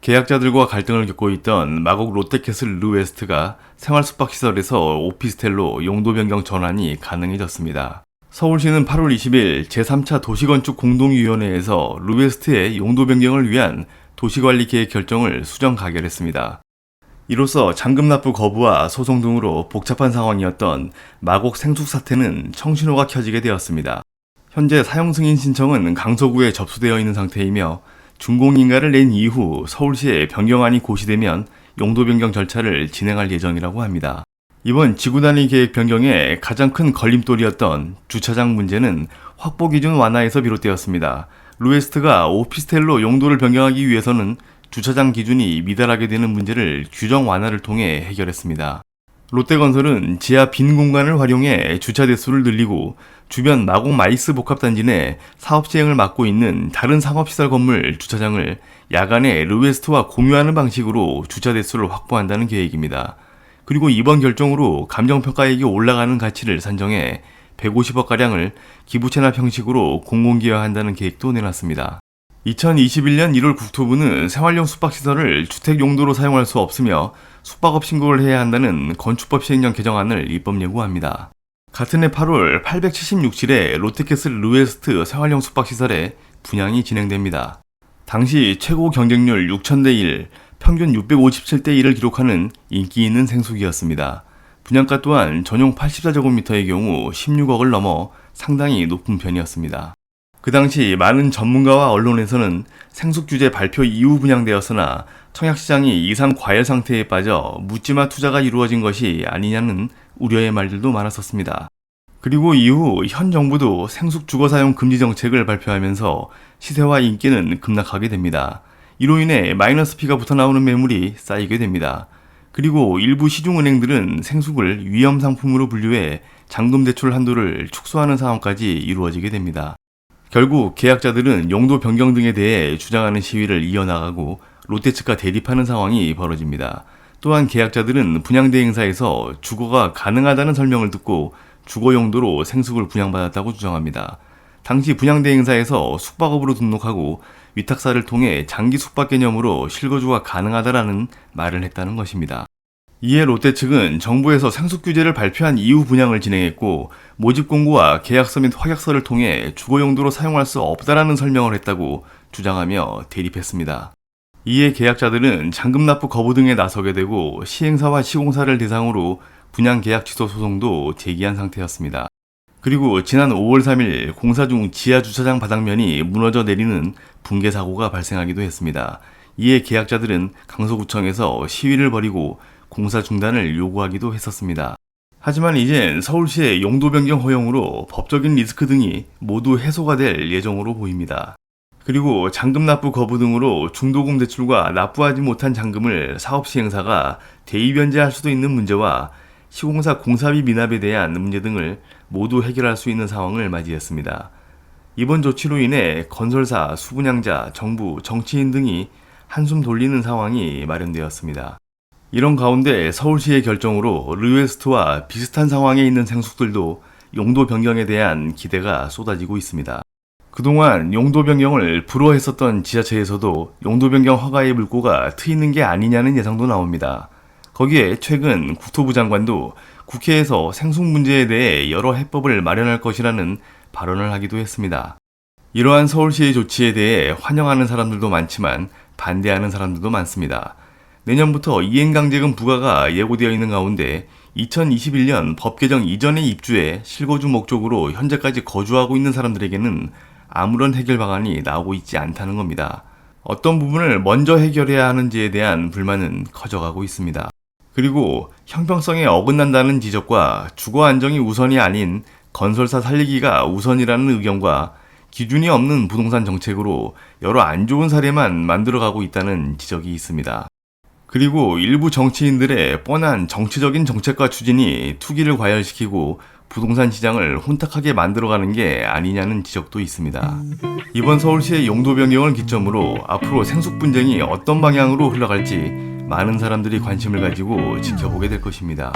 계약자들과 갈등을 겪고 있던 마곡 롯데캐슬 르웨스트가 생활숙박시설에서 오피스텔로 용도 변경 전환이 가능해졌습니다. 서울시는 8월 20일 제3차 도시건축 공동위원회에서 르웨스트의 용도 변경을 위한 도시관리계획 결정을 수정 가결했습니다. 이로써 잔금 납부 거부와 소송 등으로 복잡한 상황이었던 마곡 생숙 사태는 청신호가 켜지게 되었습니다. 현재 사용 승인 신청은 강서구에 접수되어 있는 상태이며 준공인가를 낸 이후 서울시에 변경안이 고시되면 용도 변경 절차를 진행할 예정이라고 합니다. 이번 지구 단위 계획 변경의 가장 큰 걸림돌이었던 주차장 문제는 확보 기준 완화에서 비롯되었습니다. 르웨스트가 오피스텔로 용도를 변경하기 위해서는 주차장 기준이 미달하게 되는 문제를 규정 완화를 통해 해결했습니다. 롯데건설은 지하 빈 공간을 활용해 주차 대수를 늘리고 주변 마곡 마이스 복합단지 내 사업 시행을 맡고 있는 다른 상업시설 건물 주차장을 야간에 르웨스트와 공유하는 방식으로 주차 대수를 확보한다는 계획입니다. 그리고 이번 결정으로 감정평가액이 올라가는 가치를 산정해 150억가량을 기부 체납 형식으로 공공기여한다는 계획도 내놨습니다. 2021년 1월 국토부는 생활용 숙박시설을 주택 용도로 사용할 수 없으며 숙박업 신고를 해야 한다는 건축법 시행령 개정안을 입법 예고합니다. 같은 해 8월 876실의 롯데캐슬 르웨스트 생활용 숙박시설에 분양이 진행됩니다. 당시 최고 경쟁률 6,000대1, 평균 657대1을 기록하는 인기 있는 생숙이었습니다. 분양가 또한 전용 84제곱미터의 경우 16억을 넘어 상당히 높은 편이었습니다. 그 당시 많은 전문가와 언론에서는 생숙 규제 발표 이후 분양되었으나 청약시장이 이상 과열 상태에 빠져 묻지마 투자가 이루어진 것이 아니냐는 우려의 말들도 많았었습니다. 그리고 이후 현 정부도 생숙 주거 사용 금지 정책을 발표하면서 시세와 인기는 급락하게 됩니다. 이로 인해 마이너스 P가 붙어 나오는 매물이 쌓이게 됩니다. 그리고 일부 시중은행들은 생숙을 위험 상품으로 분류해 잔금 대출 한도를 축소하는 상황까지 이루어지게 됩니다. 결국 계약자들은 용도 변경 등에 대해 주장하는 시위를 이어나가고 롯데 측과 대립하는 상황이 벌어집니다. 또한 계약자들은 분양대행사에서 주거가 가능하다는 설명을 듣고 주거 용도로 생숙을 분양받았다고 주장합니다. 당시 분양대행사에서 숙박업으로 등록하고 위탁사를 통해 장기 숙박 개념으로 실거주가 가능하다라는 말을 했다는 것입니다. 이에 롯데 측은 정부에서 생숙 규제를 발표한 이후 분양을 진행했고 모집 공고와 계약서 및 확약서를 통해 주거 용도로 사용할 수 없다라는 설명을 했다고 주장하며 대립했습니다. 이에 계약자들은 잔금 납부 거부 등에 나서게 되고 시행사와 시공사를 대상으로 분양 계약 취소 소송도 제기한 상태였습니다. 그리고 지난 5월 3일 공사 중 지하 주차장 바닥면이 무너져 내리는 붕괴 사고가 발생하기도 했습니다. 이에 계약자들은 강서구청에서 시위를 벌이고 공사 중단을 요구하기도 했었습니다. 하지만 이젠 서울시의 용도 변경 허용으로 법적인 리스크 등이 모두 해소가 될 예정으로 보입니다. 그리고 잔금 납부 거부 등으로 중도금 대출과 납부하지 못한 잔금을 사업시행사가 대위 변제할 수도 있는 문제와 시공사 공사비 미납에 대한 문제 등을 모두 해결할 수 있는 상황을 맞이했습니다. 이번 조치로 인해 건설사, 수분양자, 정부, 정치인 등이 한숨 돌리는 상황이 마련되었습니다. 이런 가운데 서울시의 결정으로 르웨스트와 비슷한 상황에 있는 생숙들도 용도 변경에 대한 기대가 쏟아지고 있습니다. 그동안 용도 변경을 불허했었던 지자체에서도 용도 변경 허가의 물꼬가 트이는 게 아니냐는 예상도 나옵니다. 거기에 최근 국토부 장관도 국회에서 생숙 문제에 대해 여러 해법을 마련할 것이라는 발언을 하기도 했습니다. 이러한 서울시의 조치에 대해 환영하는 사람들도 많지만 반대하는 사람들도 많습니다. 내년부터 이행강제금 부과가 예고되어 있는 가운데 2021년 법 개정 이전에 입주해 실거주 목적으로 현재까지 거주하고 있는 사람들에게는 아무런 해결 방안이 나오고 있지 않다는 겁니다. 어떤 부분을 먼저 해결해야 하는지에 대한 불만은 커져가고 있습니다. 그리고 형평성에 어긋난다는 지적과 주거 안정이 우선이 아닌 건설사 살리기가 우선이라는 의견과 기준이 없는 부동산 정책으로 여러 안 좋은 사례만 만들어가고 있다는 지적이 있습니다. 그리고 일부 정치인들의 뻔한 정치적인 정책과 추진이 투기를 과열시키고 부동산 시장을 혼탁하게 만들어가는 게 아니냐는 지적도 있습니다. 이번 서울시의 용도 변경을 기점으로 앞으로 생숙 분쟁이 어떤 방향으로 흘러갈지 많은 사람들이 관심을 가지고 지켜보게 될 것입니다.